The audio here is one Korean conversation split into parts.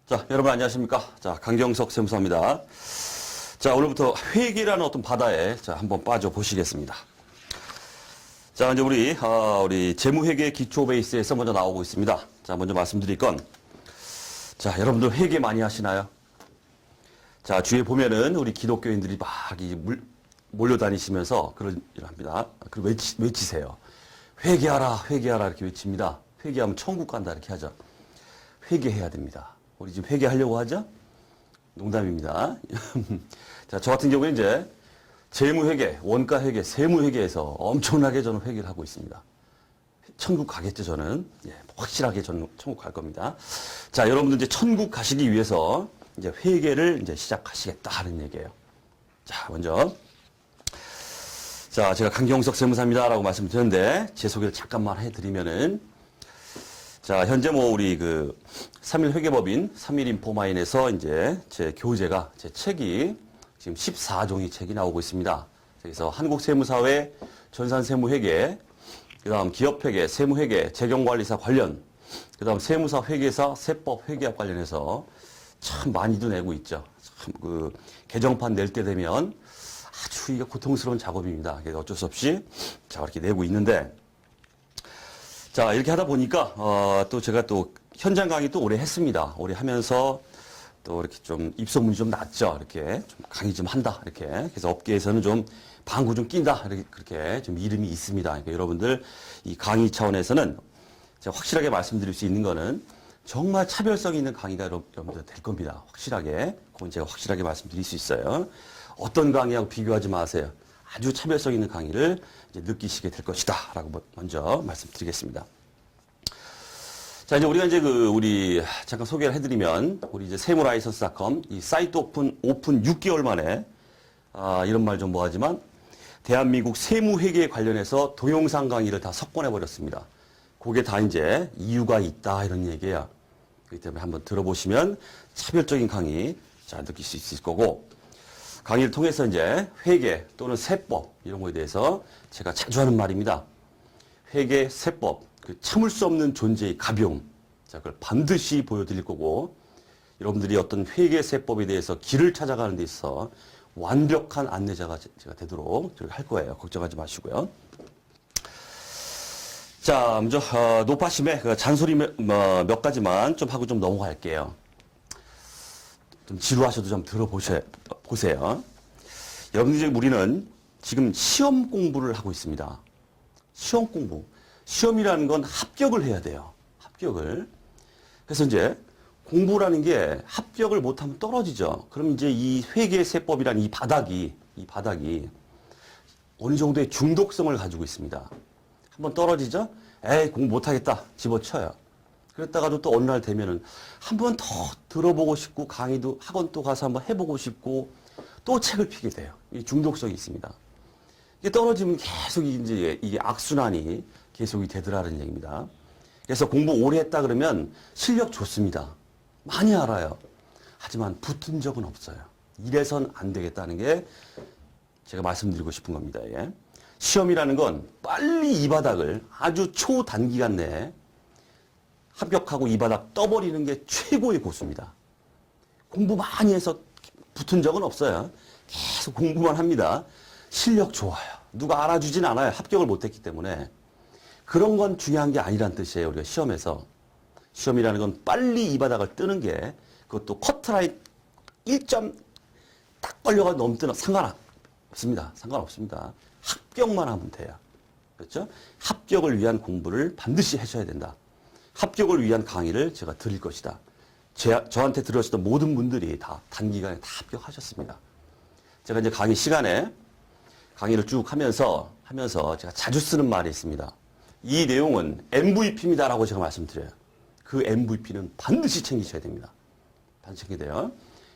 자, 여러분 안녕하십니까? 자, 강경석 세무사입니다. 자, 오늘부터 회계라는 어떤 바다에 자, 한번 빠져 보시겠습니다. 자, 이제 우리 재무회계 기초 베이스에서 먼저 나오고 있습니다. 자, 먼저 말씀드릴 건, 자, 여러분들 회계 많이 하시나요? 자, 주위에 보면은 우리 기독교인들이 막 몰려다니시면서 그런 일을 합니다. 그리고 외치세요. 회계하라, 회계하라 이렇게 외칩니다. 회계하면 천국 간다 이렇게 하죠. 회계해야 됩니다. 우리 지금 회계하려고 하죠? 농담입니다. 자, 저 같은 경우에 이제 재무회계, 원가회계, 세무회계에서 엄청나게 저는 회계를 하고 있습니다. 천국 가겠죠, 저는. 예, 확실하게 저는 천국 갈 겁니다. 자, 여러분들 이제 천국 가시기 위해서 이제 회계를 이제 시작하시겠다 하는 얘기예요. 자, 먼저. 자, 제가 강경석 세무사입니다라고 말씀드렸는데, 제 소개를 잠깐만 해드리면은, 자, 현재 우리 3일 회계법인 3일 인포마인에서 이제 제 교재가, 제 책이 지금 14종이 책이 나오고 있습니다. 그래서 한국세무사회 전산세무회계, 그 다음 기업회계, 세무회계, 재경관리사 관련, 그 다음 세무사 회계사, 세법 회계학 관련해서 참 많이도 내고 있죠. 참 개정판 낼 때 되면 아주 이게 고통스러운 작업입니다. 그래서 어쩔 수 없이 자, 이렇게 내고 있는데, 자, 이렇게 하다 보니까, 또 제가 또 현장 강의 또 오래 했습니다. 오래 하면서 또 이렇게 좀 입소문이 좀 났죠. 이렇게 좀 강의 좀 한다. 이렇게. 그래서 업계에서는 좀 방구 좀 낀다. 이렇게 그렇게 좀 이름이 있습니다. 그러니까 여러분들 이 강의 차원에서는 제가 확실하게 말씀드릴 수 있는 거는 정말 차별성 있는 강의가 여러분들 될 겁니다. 확실하게. 그건 제가 확실하게 말씀드릴 수 있어요. 어떤 강의하고 비교하지 마세요. 아주 차별성 있는 강의를 이제 느끼시게 될 것이다. 라고 먼저 말씀드리겠습니다. 자, 이제 우리가 이제 우리 잠깐 소개를 해드리면, 우리 이제 세무라이선스.com, 이 사이트 오픈 6개월 만에, 이런 말 좀 뭐하지만, 대한민국 세무회계에 관련해서 동영상 강의를 다 석권해버렸습니다. 그게 다 이제 이유가 있다. 이런 얘기예요. 그렇기 때문에 한번 들어보시면 차별적인 강의, 자, 느낄 수 있을 거고, 강의를 통해서 이제 회계 또는 세법 이런 거에 대해서 제가 자주 하는 말입니다. 회계, 세법, 참을 수 없는 존재의 가벼움. 자, 그걸 반드시 보여드릴 거고, 여러분들이 어떤 회계, 세법에 대해서 길을 찾아가는 데 있어 완벽한 안내자가 제가 되도록 할 거예요. 걱정하지 마시고요. 자, 먼저 노파심에 잔소리 몇 가지만 좀 하고 좀 넘어갈게요. 좀 지루하셔도 좀 보세요. 여러분들 우리는 지금 시험 공부를 하고 있습니다. 시험 공부. 시험이라는 건 합격을 해야 돼요. 합격을. 그래서 이제 공부라는 게 합격을 못하면 떨어지죠. 그럼 이제 이 회계세법이라는 이 바닥이 어느 정도의 중독성을 가지고 있습니다. 한번 떨어지죠? 에이, 공부 못하겠다. 집어쳐요. 그랬다가도 또 어느 날 되면은 한 번 더 들어보고 싶고, 강의도 학원 또 가서 한번 해보고 싶고, 또 책을 피게 돼요. 이 중독성이 있습니다. 이게 떨어지면 계속 이제 이게 악순환이 계속이 되더라는 얘기입니다. 그래서 공부 오래 했다 그러면 실력 좋습니다. 많이 알아요. 하지만 붙은 적은 없어요. 이래선 안 되겠다는 게 제가 말씀드리고 싶은 겁니다. 예. 시험이라는 건 빨리 이 바닥을 아주 초단기간 내에 합격하고 이 바닥 떠버리는 게 최고의 고수입니다. 공부 많이 해서 붙은 적은 없어요. 계속 공부만 합니다. 실력 좋아요. 누가 알아주진 않아요. 합격을 못했기 때문에. 그런 건 중요한 게 아니란 뜻이에요. 우리가 시험에서. 시험이라는 건 빨리 이 바닥을 뜨는 게, 그것도 커트라인 1점 딱 걸려가 넘뜨는 상관없습니다. 상관없습니다. 합격만 하면 돼요. 그렇죠? 합격을 위한 공부를 반드시 하셔야 된다. 합격을 위한 강의를 제가 드릴 것이다. 저한테 들으셨던 모든 분들이 다 단기간에 다 합격하셨습니다. 제가 이제 강의 시간에 강의를 쭉 하면서 제가 자주 쓰는 말이 있습니다. 이 내용은 MVP입니다라고 제가 말씀드려요. 그 MVP는 반드시 챙기셔야 됩니다. 반드시 챙겨야 돼요.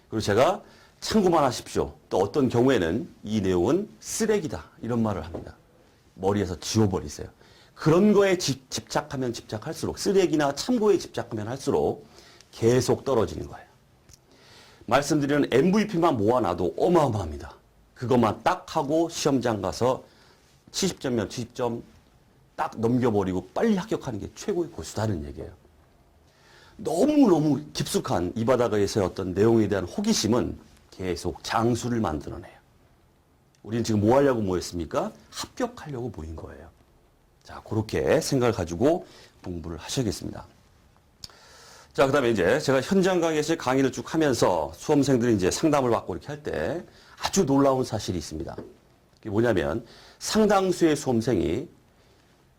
그리고 제가 참고만 하십시오. 또 어떤 경우에는 이 내용은 쓰레기다. 이런 말을 합니다. 머리에서 지워버리세요. 그런 거에 집착하면 집착할수록, 쓰레기나 참고에 집착하면 할수록 계속 떨어지는 거예요. 말씀드리는 MVP만 모아놔도 어마어마합니다. 그것만 딱 하고 시험장 가서 70점이면 70점 딱 넘겨버리고 빨리 합격하는 게 최고의 고수다는 얘기예요. 너무너무 깊숙한 이 바닥에서의 어떤 내용에 대한 호기심은 계속 장수를 만들어내요. 우리는 지금 뭐 하려고 모였습니까? 합격하려고 모인 거예요. 자, 그렇게 생각을 가지고 공부를 하셔야겠습니다. 자, 그 다음에 이제 제가 현장 강의에서 강의를 쭉 하면서 수험생들이 이제 상담을 받고 이렇게 할 때 아주 놀라운 사실이 있습니다. 그게 뭐냐면 상당수의 수험생이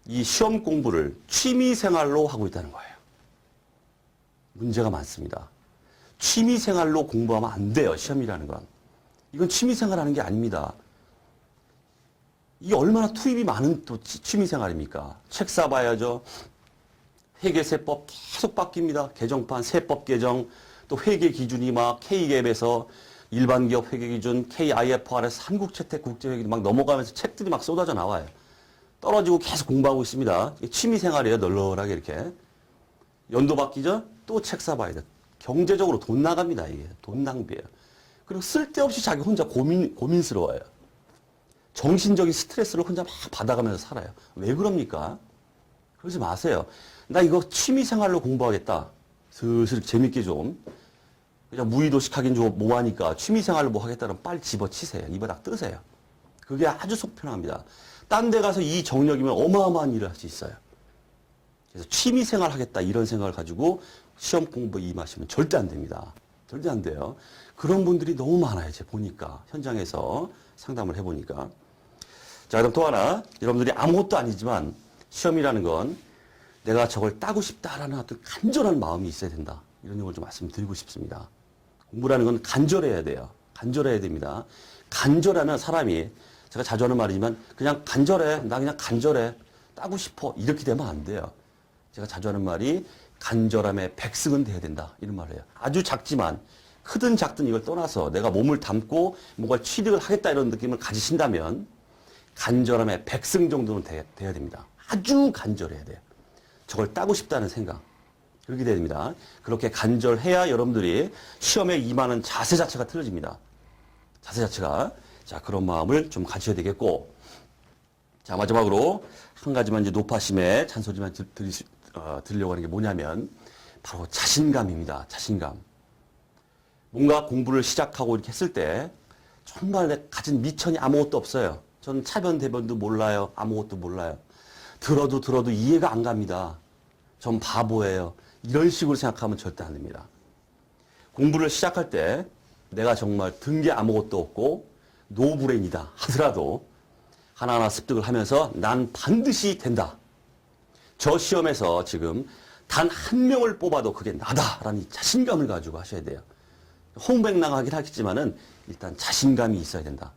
이 시험 공부를 취미 생활로 하고 있다는 거예요. 문제가 많습니다. 취미 생활로 공부하면 안 돼요, 시험이라는 건. 이건 취미 생활하는 게 아닙니다. 이게 얼마나 투입이 많은 또 취미 생활입니까? 책 사봐야죠. 회계세법 계속 바뀝니다. 개정판, 세법 개정, 또 회계 기준이 막 K갭에서 일반 기업 회계 기준, KIFRS, 한국채택 국제회계 막 넘어가면서 책들이 막 쏟아져 나와요. 떨어지고 계속 공부하고 있습니다. 취미 생활이에요, 널널하게 이렇게. 연도 바뀌죠? 또 책 사봐야 돼. 경제적으로 돈 나갑니다, 이게. 돈 낭비예요. 그리고 쓸데없이 자기 혼자 고민스러워요. 정신적인 스트레스를 혼자 막 받아가면서 살아요. 왜 그럽니까? 그러지 마세요. 나 이거 취미 생활로 공부하겠다. 슬슬 재밌게 좀. 그냥 무의도식 하긴 좀 뭐하니까 취미 생활로 뭐 하겠다면 빨리 집어치세요. 이 바닥 뜨세요. 그게 아주 속 편합니다. 딴 데 가서 이 정력이면 어마어마한 일을 할 수 있어요. 그래서 취미 생활 하겠다 이런 생각을 가지고 시험 공부에 임하시면 절대 안 됩니다. 절대 안 돼요. 그런 분들이 너무 많아요. 제가 보니까. 현장에서 상담을 해보니까. 자, 그럼 또 하나. 여러분들이 아무것도 아니지만 시험이라는 건 내가 저걸 따고 싶다라는 어떤 간절한 마음이 있어야 된다. 이런 내용을 좀 말씀드리고 싶습니다. 공부라는 건 간절해야 돼요. 간절해야 됩니다. 간절하면 사람이 제가 자주 하는 말이지만 그냥 간절해. 나 그냥 간절해. 따고 싶어. 이렇게 되면 안 돼요. 제가 자주 하는 말이 간절함의 백승은 돼야 된다. 이런 말을 해요. 아주 작지만 크든 작든 이걸 떠나서 내가 몸을 담고 뭔가 취득을 하겠다 이런 느낌을 가지신다면 간절함의 백승 정도는 돼야 됩니다. 아주 간절해야 돼요. 저걸 따고 싶다는 생각. 그렇게 돼야 됩니다. 그렇게 간절해야 여러분들이 시험에 임하는 자세 자체가 틀어집니다. 자세 자체가. 자, 그런 마음을 좀 가지셔야 되겠고. 자, 마지막으로 한 가지만 이제 노파심에 잔소리만 드리려고 하는 게 뭐냐면 바로 자신감입니다. 자신감. 뭔가 공부를 시작하고 이렇게 했을 때 정말 내 가진 미천이 아무것도 없어요. 전 차변 대변도 몰라요. 아무것도 몰라요. 들어도 이해가 안 갑니다. 전 바보예요. 이런 식으로 생각하면 절대 안 됩니다. 공부를 시작할 때 내가 정말 든 게 아무것도 없고 노브레인이다 하더라도 하나하나 습득을 하면서 난 반드시 된다. 저 시험에서 지금 단 한 명을 뽑아도 그게 나다라는 자신감을 가지고 하셔야 돼요. 홍백랑하긴 하겠지만은 일단 자신감이 있어야 된다.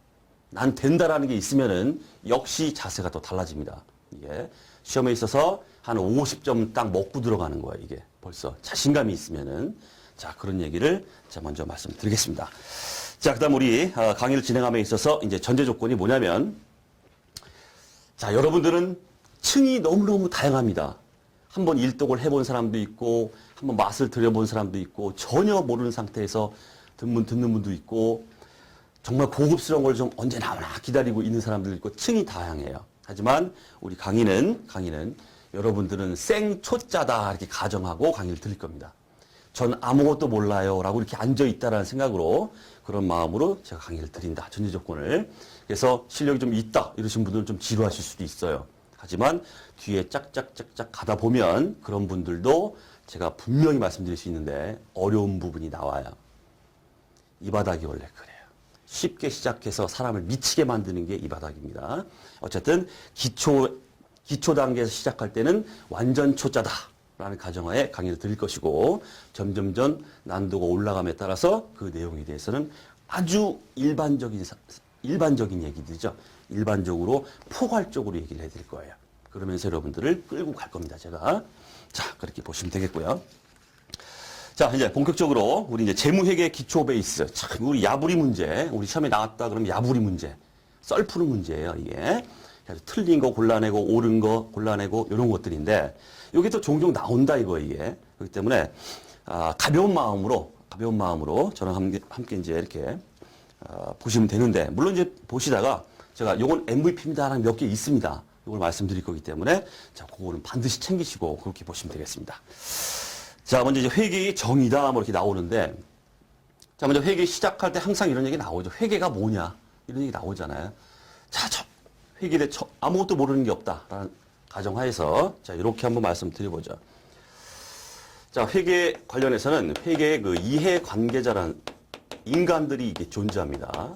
난 된다라는 게 있으면은 역시 자세가 또 달라집니다. 이게 시험에 있어서 한 50점 딱 먹고 들어가는 거예요. 이게 벌써 자신감이 있으면은. 자, 그런 얘기를 제가 먼저 말씀드리겠습니다. 자, 그다음 우리 강의를 진행함에 있어서 이제 전제 조건이 뭐냐면, 자, 여러분들은 층이 너무너무 다양합니다. 한번 일독을 해본 사람도 있고, 한번 맛을 들여본 사람도 있고, 전혀 모르는 상태에서 듣는 분도 있고, 정말 고급스러운 걸 좀 언제 나오나 기다리고 있는 사람도 있고, 층이 다양해요. 하지만 우리 강의는 여러분들은 생초짜다 이렇게 가정하고 강의를 드릴 겁니다. 전 아무것도 몰라요 라고 이렇게 앉아있다라는 생각으로 그런 마음으로 제가 강의를 드린다. 전제 조건을. 그래서 실력이 좀 있다 이러신 분들은 좀 지루하실 수도 있어요. 하지만 뒤에 짝짝짝짝 가다 보면 그런 분들도 제가 분명히 말씀드릴 수 있는데 어려운 부분이 나와요. 이 바닥이 원래 그래요. 쉽게 시작해서 사람을 미치게 만드는 게 이 바닥입니다. 어쨌든 기초 단계에서 시작할 때는 완전 초짜다 라는 가정하에 강의를 드릴 것이고 점점점 난도가 올라감에 따라서 그 내용에 대해서는 아주 일반적인 얘기들이죠. 일반적으로 포괄적으로 얘기를 해드릴 거예요. 그러면서 여러분들을 끌고 갈 겁니다. 제가. 자, 그렇게 보시면 되겠고요. 자, 이제 본격적으로 우리 이제 재무회계 기초 베이스. 참, 우리 야부리 문제. 우리 시험에 나왔다 그러면 야부리 문제. 썰 푸는 문제예요, 이게. 그래서 틀린 거 골라내고 옳은 거 골라내고 이런 것들인데 여기 또 종종 나온다 이거 이게. 그렇기 때문에 가벼운 마음으로 저랑 함께 이제 이렇게 보시면 되는데 물론 이제 보시다가 제가 요건 MVP입니다라는 몇 개 있습니다. 이걸 말씀드릴 거기 때문에 자, 그거는 반드시 챙기시고 그렇게 보시면 되겠습니다. 자, 먼저 이제 회계의 정의다, 뭐 이렇게 나오는데, 자, 먼저 회계 시작할 때 항상 이런 얘기 나오죠. 회계가 뭐냐? 이런 얘기 나오잖아요. 자, 회계에 대해 아무것도 모르는 게 없다라는 가정하에서, 자, 이렇게 한번 말씀드려보죠. 자, 회계 관련해서는 회계의 그 이해관계자라는 인간들이 이게 존재합니다.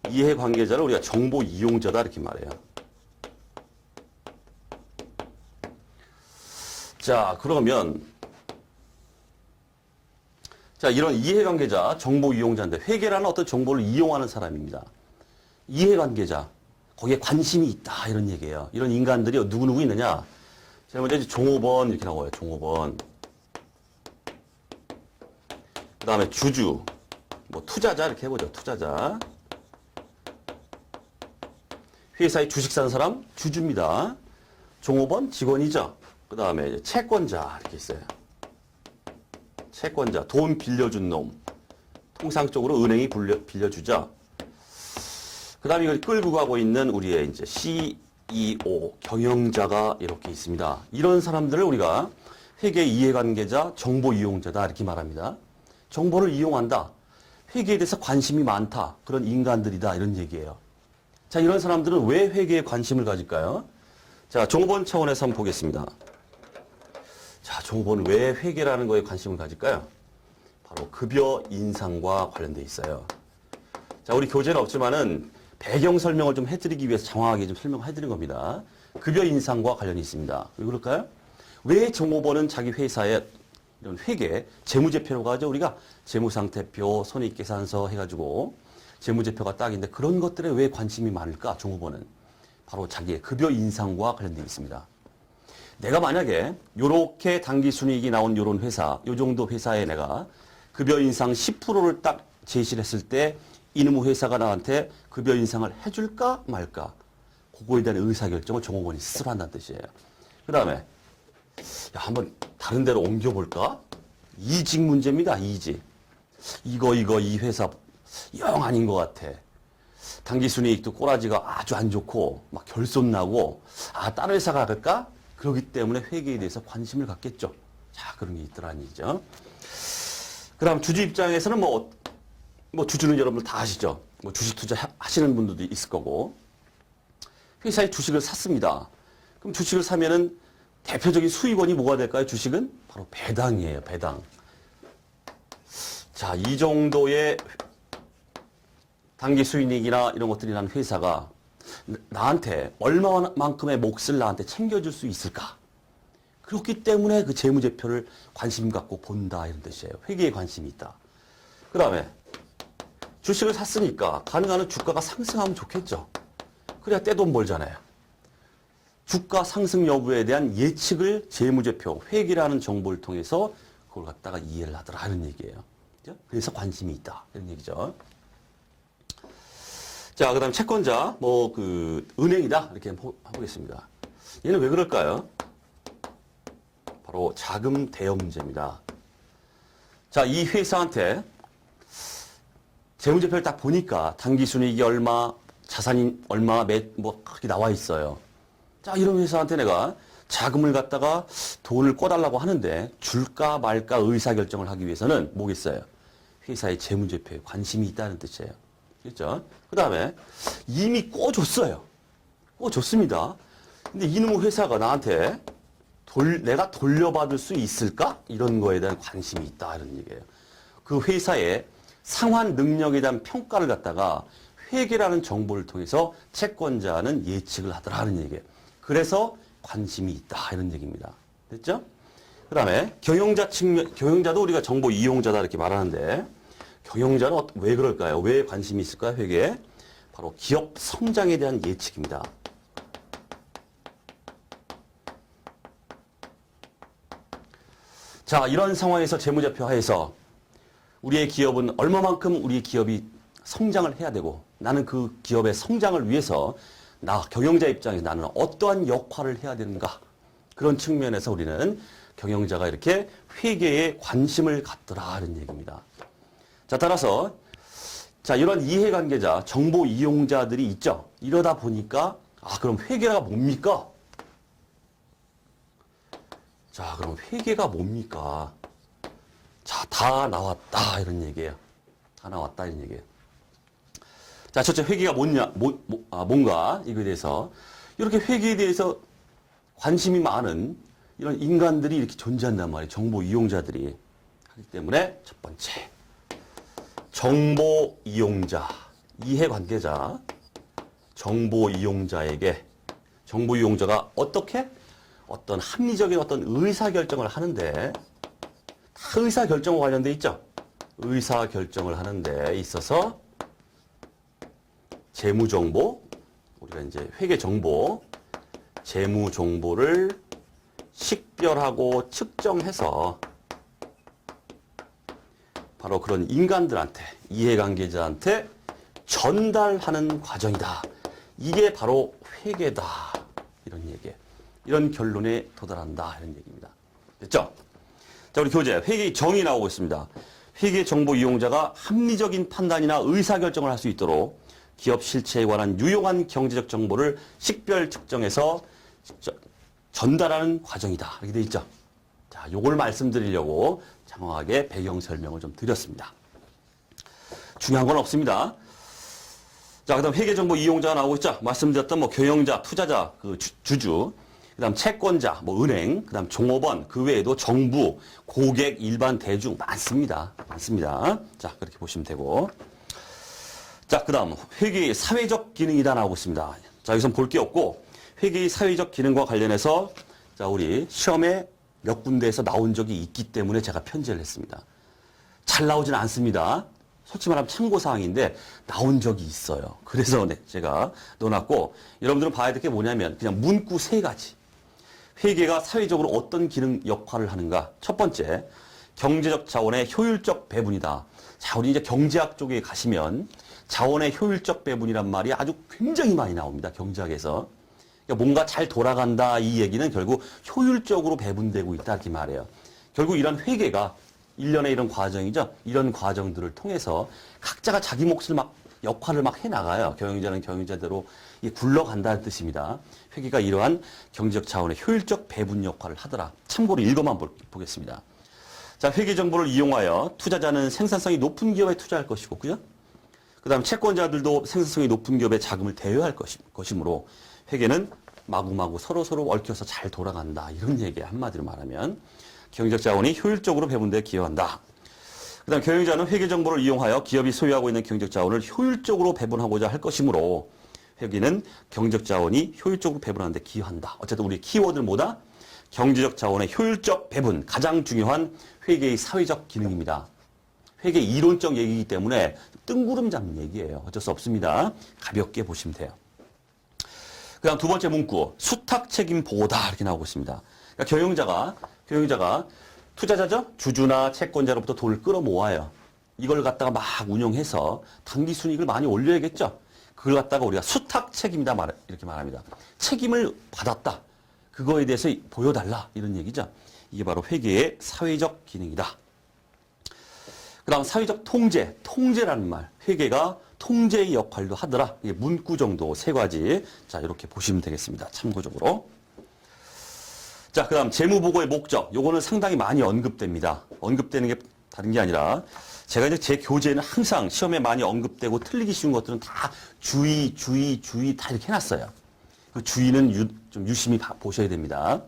이해관계자를 우리가 정보 이용자다, 이렇게 말해요. 자, 그러면, 자, 이런 이해관계자, 정보 이용자인데, 회계라는 어떤 정보를 이용하는 사람입니다. 이해관계자, 거기에 관심이 있다, 이런 얘기예요. 이런 인간들이 누구누구 있느냐? 제가 먼저 종업원, 이렇게 나와요, 종업원. 그 다음에 주주, 뭐, 투자자, 이렇게 해보죠, 투자자. 회사에 주식 사는 사람, 주주입니다. 종업원, 직원이죠. 그 다음에 채권자, 이렇게 있어요. 채권자, 돈 빌려준 놈. 통상적으로 은행이 빌려주죠. 그 다음에 이걸 끌고 가고 있는 우리의 이제 CEO, 경영자가 이렇게 있습니다. 이런 사람들을 우리가 회계 이해관계자, 정보 이용자다, 이렇게 말합니다. 정보를 이용한다. 회계에 대해서 관심이 많다. 그런 인간들이다. 이런 얘기예요. 자, 이런 사람들은 왜 회계에 관심을 가질까요? 자, 종업원 차원에서 한번 보겠습니다. 자, 종업원은 왜 회계라는 거에 관심을 가질까요? 바로 급여 인상과 관련돼 있어요. 자, 우리 교재는 없지만은 배경 설명을 좀 해드리기 위해서 장황하게 좀 설명해드린 겁니다. 급여 인상과 관련이 있습니다. 왜 그럴까요? 왜 종업원은 자기 회사에 이런 회계, 재무제표라고 하죠. 우리가 재무상태표, 손익계산서 해가지고 재무제표가 딱인데 그런 것들에 왜 관심이 많을까? 종업원은 바로 자기의 급여 인상과 관련돼 있습니다. 내가 만약에 요렇게 당기순이익이 나온 요런 회사, 요 정도 회사에 내가 급여 인상 10%를 딱 제시를 했을 때 이놈의 회사가 나한테 급여 인상을 해줄까 말까? 그거에 대한 의사결정을 종업원이 스스로 한다는 뜻이에요. 그 다음에 야, 한번 다른 데로 옮겨볼까? 이직 문제입니다. 이직. 이 회사 영 아닌 것 같아. 당기순이익도 꼬라지가 아주 안 좋고 막 결손나고 다른 회사가 갈까? 그렇기 때문에 회계에 대해서 관심을 갖겠죠. 자, 그런 게 있더라는 얘기죠. 그 다음 주주 입장에서는 뭐 주주는 여러분들 다 아시죠. 뭐 주식 투자 하시는 분들도 있을 거고. 회사에 주식을 샀습니다. 그럼 주식을 사면은 대표적인 수익원이 뭐가 될까요? 주식은 바로 배당이에요. 배당. 자, 이 정도의 단기 수익이나 이런 것들이 난 회사가 나한테 얼마만큼의 몫을 나한테 챙겨줄 수 있을까? 그렇기 때문에 그 재무제표를 관심 갖고 본다, 이런 뜻이에요. 회계에 관심이 있다. 그 다음에 주식을 샀으니까 가능한 한 주가가 상승하면 좋겠죠. 그래야 떼돈 벌잖아요. 주가 상승 여부에 대한 예측을 재무제표, 회계라는 정보를 통해서 그걸 갖다가 이해를 하더라, 이런 얘기예요. 그래서 관심이 있다, 이런 얘기죠. 자, 그 다음 채권자, 은행이다, 이렇게 해보겠습니다. 얘는 왜 그럴까요? 바로 자금 대여 문제입니다. 자, 이 회사한테 재무제표를 딱 보니까 당기순이익이 얼마, 자산이 얼마, 그렇게 나와 있어요. 자, 이런 회사한테 내가 자금을 갖다가 돈을 꿔달라고 하는데 줄까 말까 의사결정을 하기 위해서는 뭐겠어요? 회사의 재무제표에 관심이 있다는 뜻이에요. 그렇죠? 그 다음에 이미 꿔줬어요. 꿔줬습니다. 근데 이놈의 회사가 나한테 내가 돌려받을 수 있을까? 이런 거에 대한 관심이 있다, 이런 얘기예요. 그 회사의 상환 능력에 대한 평가를 갖다가 회계라는 정보를 통해서 채권자는 예측을 하더라는 얘기예요. 그래서 관심이 있다, 이런 얘기입니다. 됐죠? 그 다음에 경영자도 우리가 정보 이용자다, 이렇게 말하는데 경영자는 왜 그럴까요? 왜 관심이 있을까요? 회계에? 바로 기업 성장에 대한 예측입니다. 자, 이런 상황에서 재무제표 하에서 우리의 기업은 얼마만큼 우리 기업이 성장을 해야 되고 나는 그 기업의 성장을 위해서 나 경영자 입장에서 나는 어떠한 역할을 해야 되는가, 그런 측면에서 우리는 경영자가 이렇게 회계에 관심을 갖더라, 이런 얘기입니다. 자, 따라서 자, 이런 이해관계자, 정보 이용자들이 있죠. 이러다 보니까 그럼 회계가 뭡니까? 자, 그럼 회계가 뭡니까? 자, 다 나왔다 이런 얘기예요. 다 나왔다 이런 얘기예요. 자, 첫째 회계가 뭔가 이거에 대해서 이렇게 회계에 대해서 관심이 많은 이런 인간들이 이렇게 존재한단 말이에요. 정보 이용자들이 하기 때문에 첫 번째 정보 이용자, 이해관계자, 정보 이용자에게 정보 이용자가 어떻게 어떤 합리적인 어떤 의사결정을 하는데 다 의사결정과 관련돼 있죠. 의사결정을 하는 데 있어서 재무정보, 우리가 이제 회계정보, 재무정보를 식별하고 측정해서 바로 그런 인간들한테, 이해관계자한테 전달하는 과정이다. 이게 바로 회계다. 이런 얘기예요. 이런 결론에 도달한다. 이런 얘기입니다. 됐죠? 자, 우리 교재 회계 정의 나오고 있습니다. 회계 정보 이용자가 합리적인 판단이나 의사결정을 할 수 있도록 기업 실체에 관한 유용한 경제적 정보를 식별 측정해서 전달하는 과정이다. 이렇게 돼 있죠. 자, 요걸 말씀드리려고 장황하게 배경 설명을 좀 드렸습니다. 중요한 건 없습니다. 자, 그다음 회계 정보 이용자가 나오고 있죠. 말씀드렸던 뭐 경영자, 투자자, 그 주주, 그다음 채권자, 뭐 은행, 그다음 종업원, 그 외에도 정부, 고객, 일반 대중 많습니다. 많습니다. 자, 그렇게 보시면 되고. 자, 그다음 회계의 사회적 기능이다 나오고 있습니다. 자, 여기서 볼 게 없고 회계의 사회적 기능과 관련해서 자, 우리 시험에 몇 군데에서 나온 적이 있기 때문에 제가 편제를 했습니다. 잘 나오지는 않습니다. 솔직히 말하면 참고사항인데 나온 적이 있어요. 그래서 네, 제가 넣어놨고 여러분들은 봐야 될 게 뭐냐면 그냥 문구 세 가지. 회계가 사회적으로 어떤 기능 역할을 하는가. 첫 번째, 경제적 자원의 효율적 배분이다. 자, 우리 이제 경제학 쪽에 가시면 자원의 효율적 배분이란 말이 아주 굉장히 많이 나옵니다. 경제학에서. 그러니까 뭔가 잘 돌아간다 이 얘기는 결국 효율적으로 배분되고 있다 이렇게 말해요. 결국 이런 회계가 일련의 이런 과정이죠. 이런 과정들을 통해서 각자가 자기 몫을 막 역할을 막 해나가요. 경영자는 경영자대로 굴러간다는 뜻입니다. 회계가 이러한 경제적 자원의 효율적 배분 역할을 하더라. 참고로 읽어만 보겠습니다. 자, 회계 정보를 이용하여 투자자는 생산성이 높은 기업에 투자할 것이고, 그죠? 그 다음 채권자들도 생산성이 높은 기업에 자금을 대여할 것이므로 회계는 마구마구 서로서로 얽혀서 잘 돌아간다. 이런 얘기예요. 한마디로 말하면. 경제적 자원이 효율적으로 배분되어 기여한다. 그 다음 경영자는 회계 정보를 이용하여 기업이 소유하고 있는 경제적 자원을 효율적으로 배분하고자 할 것이므로 회계는 경제적 자원이 효율적으로 배분하는 데 기여한다. 어쨌든 우리 키워드는 뭐다? 경제적 자원의 효율적 배분, 가장 중요한 회계의 사회적 기능입니다. 회계 이론적 얘기이기 때문에 뜬구름 잡는 얘기예요. 어쩔 수 없습니다. 가볍게 보시면 돼요. 그 다음 두 번째 문구, 수탁 책임 보호다 이렇게 나오고 있습니다. 그러니까 경영자가 투자자죠? 주주나 채권자로부터 돈을 끌어모아요. 이걸 갖다가 막 운용해서 당기 순이익을 많이 올려야겠죠? 그걸 갖다가 우리가 수탁 책임이다 이렇게 말합니다. 책임을 받았다. 그거에 대해서 보여달라 이런 얘기죠. 이게 바로 회계의 사회적 기능이다. 그 다음 사회적 통제, 통제라는 말. 회계가 통제의 역할도 하더라. 이게 문구 정도 세 가지. 자, 이렇게 보시면 되겠습니다. 참고적으로. 자, 그 다음 재무보고의 목적. 요거는 상당히 많이 언급됩니다. 언급되는 게 다른 게 아니라 제가 이제 제 교재에는 항상 시험에 많이 언급되고 틀리기 쉬운 것들은 다 주의 다 이렇게 해놨어요. 그 주의는 좀 유심히 보셔야 됩니다.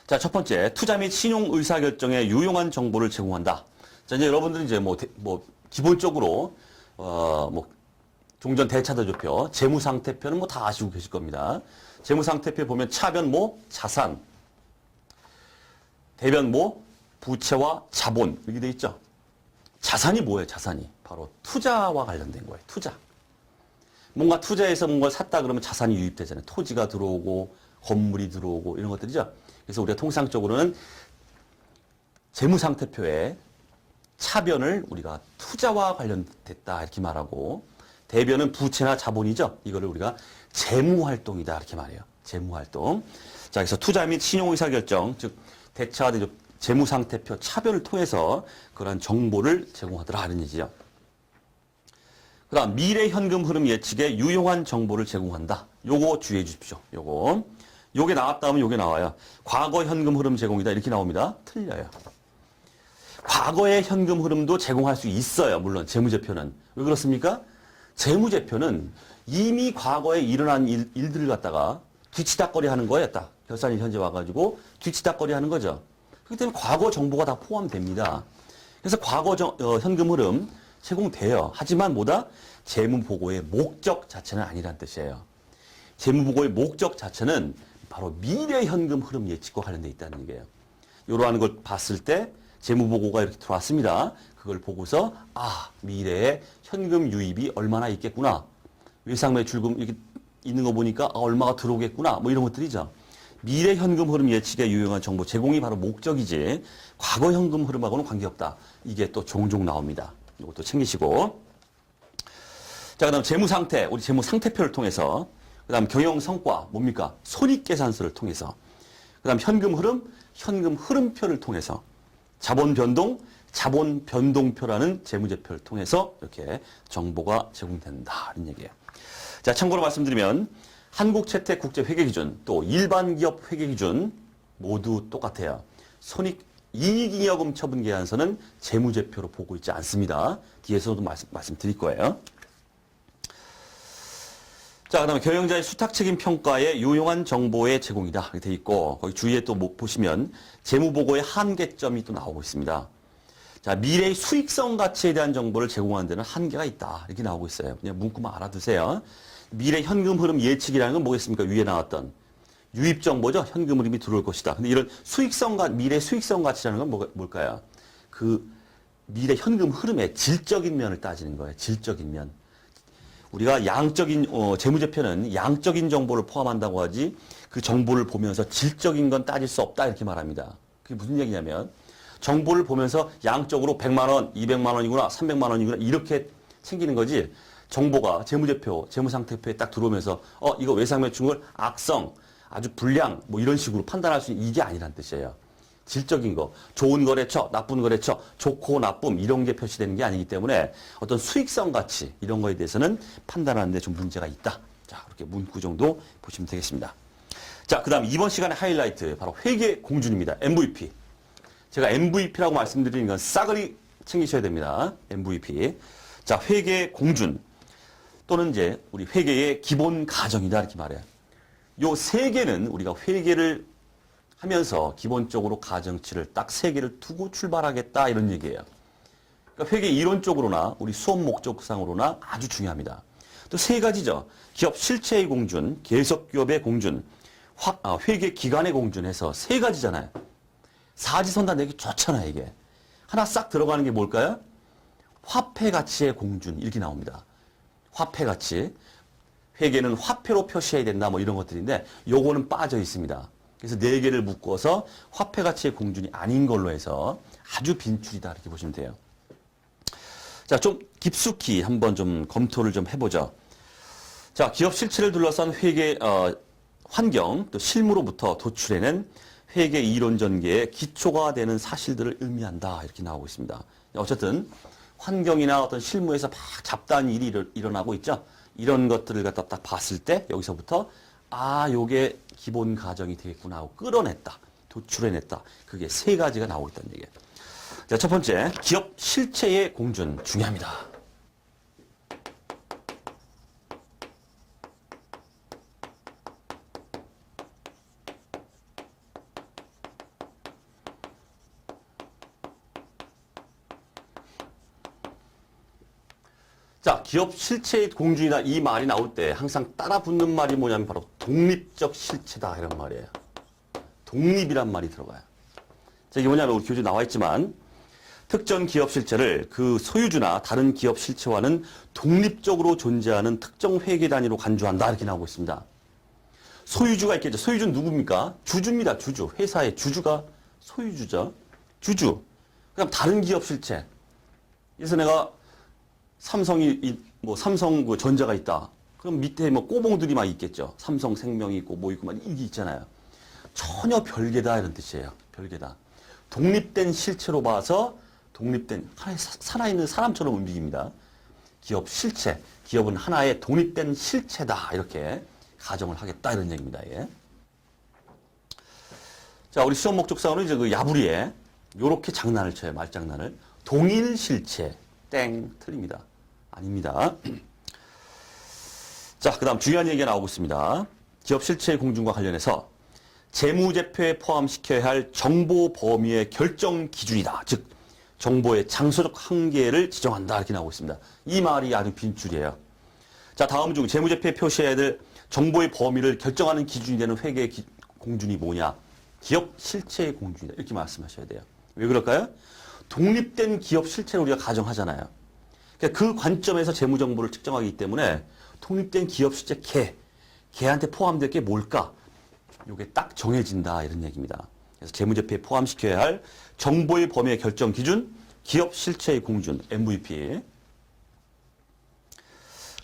자, 첫 번째, 투자 및 신용 의사결정에 유용한 정보를 제공한다. 자, 이제 여러분들은 이제 기본적으로, 종전 대차대조표, 재무상태표는 다 아시고 계실 겁니다. 재무상태표 보면 차변 자산, 대변 부채와 자본, 이렇게 돼 있죠. 자산이 뭐예요, 자산이? 바로 투자와 관련된 거예요, 투자. 뭔가 투자해서 뭔가를 샀다 그러면 자산이 유입되잖아요. 토지가 들어오고, 건물이 들어오고, 이런 것들이죠. 그래서 우리가 통상적으로는 재무상태표에 차변을 우리가 투자와 관련됐다 이렇게 말하고 대변은 부채나 자본이죠. 이거를 우리가 재무활동이다 이렇게 말해요. 재무활동. 자, 그래서 투자 및 신용의사결정, 즉 대차 대조 재무상태표 차변을 통해서 그러한 정보를 제공하더라 하는 얘기죠. 그 다음 미래 현금 흐름 예측에 유용한 정보를 제공한다. 요거 주의해 주십시오. 요거 요게 나왔다 하면 요게 나와요. 과거 현금 흐름 제공이다. 이렇게 나옵니다. 틀려요. 과거의 현금 흐름도 제공할 수 있어요. 물론 재무제표는. 왜 그렇습니까? 재무제표는 이미 과거에 일어난 일들을 갖다가 뒤치다꺼리 하는 거예요. 딱 결산이 현재 와가지고 뒤치다꺼리 하는 거죠. 그렇기 때문에 과거 정보가 다 포함됩니다. 그래서 과거 현금 흐름 제공돼요. 하지만 뭐다? 재무보고의 목적 자체는 아니란 뜻이에요. 재무보고의 목적 자체는 바로 미래 현금 흐름 예측과 관련돼 있다는 얘기예요. 이러한 걸 봤을 때 재무보고가 이렇게 들어왔습니다. 그걸 보고서 미래에 현금 유입이 얼마나 있겠구나. 외상매출금 이렇게 있는 거 보니까 얼마가 들어오겠구나. 뭐 이런 것들이죠. 미래 현금 흐름 예측에 유용한 정보 제공이 바로 목적이지 과거 현금 흐름하고는 관계없다. 이게 또 종종 나옵니다. 이것도 챙기시고. 자, 그다음 재무 상태, 우리 재무 상태표를 통해서, 그다음 경영 성과 뭡니까? 손익계산서를 통해서, 그다음 현금 흐름표를 통해서, 자본 변동표라는 재무제표를 통해서 이렇게 정보가 제공된다. 이런 얘기예요. 자, 참고로 말씀드리면 한국채택국제회계기준 또 일반기업 회계기준 모두 똑같아요. 이익잉여금 처분계산서는 재무제표로 보고 있지 않습니다. 뒤에서도 말씀드릴 거예요. 자, 그다음에 경영자의 수탁책임 평가에 유용한 정보의 제공이다. 이렇게 돼 있고, 거기 주위에 또 보시면 재무보고의 한계점이 또 나오고 있습니다. 자, 미래의 수익성 가치에 대한 정보를 제공하는 데는 한계가 있다. 이렇게 나오고 있어요. 그냥 문구만 알아두세요. 미래 현금 흐름 예측이라는 건 뭐겠습니까? 위에 나왔던 유입 정보죠. 현금 흐름이 들어올 것이다. 근데 이런 미래 수익성 가치라는 건 뭘까요? 그 미래 현금 흐름의 질적인 면을 따지는 거예요. 질적인 면. 우리가 양적인 재무제표는 양적인 정보를 포함한다고 하지 그 정보를 보면서 질적인 건 따질 수 없다 이렇게 말합니다. 그게 무슨 얘기냐면 정보를 보면서 양적으로 100만 원, 200만 원이구나, 300만 원이구나 이렇게 챙기는 거지 정보가 재무제표, 재무상태표에 딱 들어오면서 이거 외상매출을 악성, 아주 불량 뭐 이런 식으로 판단할 수 있는 이게 아니란 뜻이에요. 질적인 거, 좋은 거래처, 나쁜 거래처, 좋고 나쁨 이런 게 표시되는 게 아니기 때문에 어떤 수익성 가치 이런 거에 대해서는 판단하는 데 좀 문제가 있다. 자, 그렇게 문구 정도 보시면 되겠습니다. 자, 그다음 이번 시간의 하이라이트 바로 회계 공준입니다. MVP. 제가 MVP라고 말씀드리는 건 싸그리 챙기셔야 됩니다. MVP. 자, 회계 공준 또는 이제 우리 회계의 기본 가정이다 이렇게 말해요. 요 세 개는 우리가 회계를 하면서 기본적으로 가정치를 딱 세 개를 두고 출발하겠다 이런 얘기예요. 그러니까 회계 이론적으로나 우리 수업 목적상으로나 아주 중요합니다. 또 세 가지죠. 기업 실체의 공준, 계속기업의 공준, 회계 기간의 공준해서 세 가지잖아요. 사지선다 내기 좋잖아요, 이게. 하나 싹 들어가는 게 뭘까요? 화폐 가치의 공준 이렇게 나옵니다. 화폐 가치. 회계는 화폐로 표시해야 된다 뭐 이런 것들인데 요거는 빠져 있습니다. 그래서 네 개를 묶어서 화폐 가치의 공준이 아닌 걸로 해서 아주 빈출이다 이렇게 보시면 돼요. 자, 좀 깊숙이 한번 좀 검토를 좀 해보죠. 자, 기업 실체를 둘러싼 회계 환경 또 실무로부터 도출해낸 회계 이론 전개의 기초가 되는 사실들을 의미한다 이렇게 나오고 있습니다. 어쨌든 환경이나 어떤 실무에서 막 잡다한 일이 일어나고 있죠. 이런 것들을 갖다 딱 봤을 때 여기서부터 요게 기본 가정이 되겠구나 하고 끌어냈다. 도출해냈다. 그게 세 가지가 나오고 있다는 얘기예요. 자, 첫 번째, 기업 실체의 공준 중요합니다. 자, 기업 실체의 공준이다 이 말이 나올 때 항상 따라 붙는 말이 뭐냐면 바로 독립적 실체다 이런 말이에요. 독립이란 말이 들어가요. 자, 이게 뭐냐면 우리 교재에 나와 있지만 특정 기업 실체를 그 소유주나 다른 기업 실체와는 독립적으로 존재하는 특정 회계 단위로 간주한다 이렇게 나오고 있습니다. 소유주가 있겠죠. 소유주는 누굽니까? 주주입니다. 주주. 회사의 주주가 소유주죠. 주주. 그다음 다른 기업 실체. 그래서 내가 삼성 그 전자가 있다. 그럼 밑에 뭐 꼬봉들이 막 있겠죠. 삼성생명이 있고 뭐 있고 막 이게 있잖아요. 전혀 별개다 이런 뜻이에요. 별개다. 독립된 실체로 봐서 독립된 하나의 살아있는 사람처럼 움직입니다. 기업 실체. 기업은 하나의 독립된 실체다. 이렇게 가정을 하겠다 이런 얘기입니다. 예. 자, 우리 시험 목적상으로 이제 그 야부리에 요렇게 장난을 쳐요. 말장난을. 동일 실체. 땡. 틀립니다. 아닙니다. 자, 그 다음 중요한 얘기가 나오고 있습니다. 기업 실체 공준과 관련해서 재무제표에 포함시켜야 할 정보 범위의 결정 기준이다. 즉, 정보의 장소적 한계를 지정한다. 이렇게 나오고 있습니다. 이 말이 아주 빈줄이에요. 자, 다음 중 재무제표에 표시해야 될 정보의 범위를 결정하는 기준이 되는 회계 공준이 뭐냐? 기업 실체의 공준이다. 이렇게 말씀하셔야 돼요. 왜 그럴까요? 독립된 기업 실체를 우리가 가정하잖아요. 그러니까 그 관점에서 재무정보를 측정하기 때문에 독립된 기업 실체 걔한테 포함될 게 뭘까? 이게 딱 정해진다. 이런 얘기입니다. 그래서 재무제표에 포함시켜야 할 정보의 범위의 결정 기준, 기업 실체의 공준, MVP.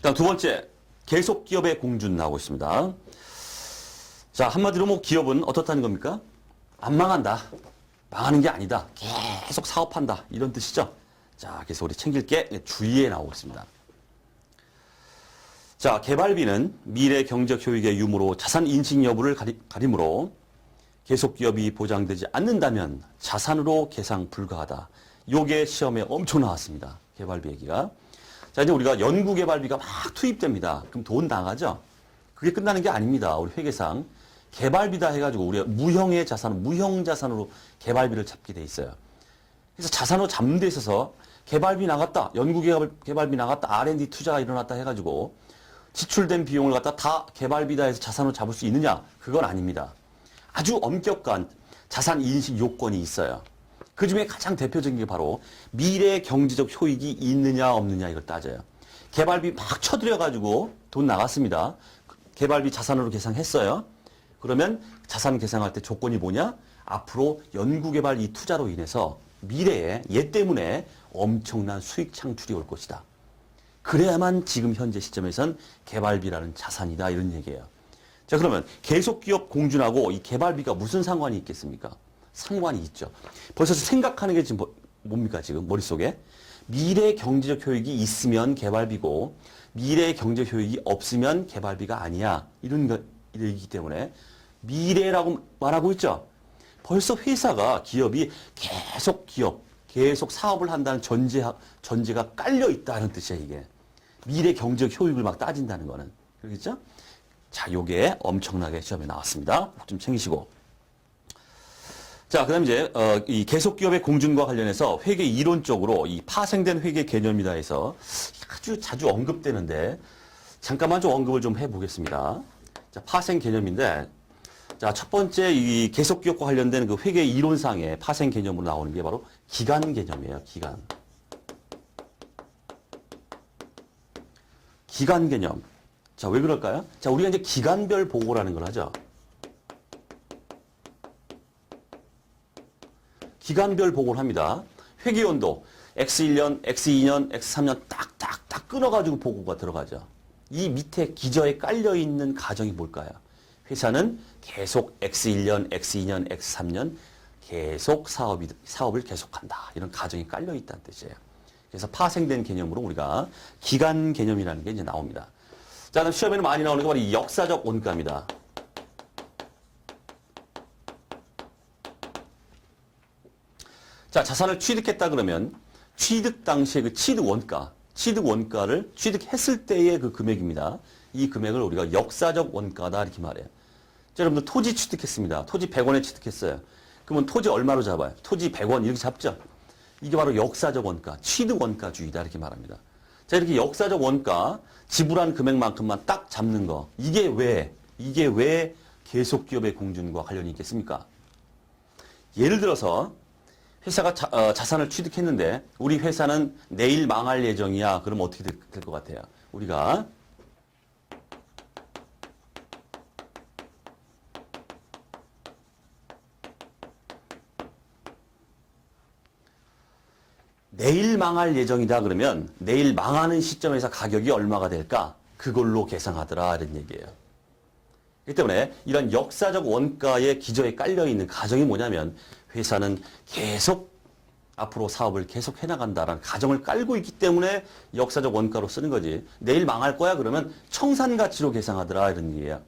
다음 두 번째, 계속 기업의 공준 나오고 있습니다. 자, 한마디로 뭐 기업은 어떻다는 겁니까? 안 망한다. 망하는 게 아니다. 계속 사업한다. 이런 뜻이죠. 자, 그래서 우리 챙길 게 주의에 나오고 있습니다. 자, 개발비는 미래 경제적 효익의 유무로 자산 인식 여부를 가리므로 계속 기업이 보장되지 않는다면 자산으로 계상 불가하다. 요게 시험에 엄청 나왔습니다. 개발비 얘기가. 자, 이제 우리가 연구 개발비가 막 투입됩니다. 그럼 돈 나가죠? 그게 끝나는 게 아닙니다. 우리 회계상. 개발비다 해가지고 우리가 무형 자산으로 개발비를 잡게 돼 있어요. 그래서 자산으로 잡는 데 있어서 개발비 나갔다, 연구 개발비 나갔다, R&D 투자가 일어났다 해가지고 지출된 비용을 갖다 다 개발비다 해서 자산으로 잡을 수 있느냐? 그건 아닙니다. 아주 엄격한 자산 인식 요건이 있어요. 그 중에 가장 대표적인 게 바로 미래 경제적 효익이 있느냐 없느냐 이걸 따져요. 개발비 막 쳐들여가지고 돈 나갔습니다. 개발비 자산으로 계상했어요. 그러면 자산 계상할 때 조건이 뭐냐? 앞으로 연구개발 이 투자로 인해서 미래에 얘 때문에 엄청난 수익 창출이 올 것이다. 그래야만 지금 현재 시점에선 개발비라는 자산이다 이런 얘기예요. 자, 그러면 계속기업 공준하고 이 개발비가 무슨 상관이 있겠습니까? 상관이 있죠. 벌써 생각하는 게 지금 뭡니까 지금 머릿속에? 미래 경제적 효익이 있으면 개발비고 미래 경제적 효익이 없으면 개발비가 아니야. 이런 얘기이기 때문에 미래라고 말하고 있죠. 벌써 회사가 기업이 계속 사업을 한다는 전제가 깔려 있다는 뜻이야 이게. 미래 경제적 효익을 막 따진다는 거는. 그렇겠죠? 자, 요게 엄청나게 시험에 나왔습니다. 꼭 좀 챙기시고. 자, 그 다음 이제, 이 계속기업의 공준과 관련해서 회계 이론적으로 이 파생된 회계 개념이다 해서 아주 자주 언급되는데, 잠깐만 좀 언급을 좀 해보겠습니다. 자, 파생 개념인데, 자, 첫 번째 이 계속기업과 관련된 그 회계 이론상의 파생 개념으로 나오는 게 바로 기간 개념이에요, 기간. 기간 개념. 자, 왜 그럴까요? 자, 우리가 이제 기간별 보고라는 걸 하죠. 기간별 보고를 합니다. 회계연도 X1년, X2년, X3년 딱딱딱 끊어가지고 보고가 들어가죠. 이 밑에 기저에 깔려있는 가정이 뭘까요? 회사는 계속 X1년, X2년, X3년 계속 사업을 계속한다. 이런 가정이 깔려있다는 뜻이에요. 그래서 파생된 개념으로 우리가 기간 개념이라는 게 이제 나옵니다. 자, 그다음 시험에는 많이 나오는 게 바로 이 역사적 원가입니다. 자, 자산을 취득했다 그러면 취득 당시의 그 취득 원가를 취득했을 때의 그 금액입니다. 이 금액을 우리가 역사적 원가다 이렇게 말해요. 자, 여러분들 토지 취득했습니다. 토지 100원에 취득했어요. 그러면 토지 얼마로 잡아요? 토지 100원 이렇게 잡죠. 이게 바로 역사적 원가, 취득 원가주의다 이렇게 말합니다. 자, 이렇게 역사적 원가, 지불한 금액만큼만 딱 잡는 거. 이게 왜 계속기업의 공준과 관련이 있겠습니까? 예를 들어서 회사가 자산을 취득했는데 우리 회사는 내일 망할 예정이야. 그럼 어떻게 될 것 같아요? 우리가 내일 망할 예정이다 그러면 내일 망하는 시점에서 가격이 얼마가 될까? 그걸로 계상하더라 이런 얘기예요. 그렇기 때문에 이런 역사적 원가의 기저에 깔려있는 가정이 뭐냐면 회사는 계속 앞으로 사업을 계속 해나간다라는 가정을 깔고 있기 때문에 역사적 원가로 쓰는 거지. 내일 망할 거야 그러면 청산가치로 계상하더라 이런 얘기예요.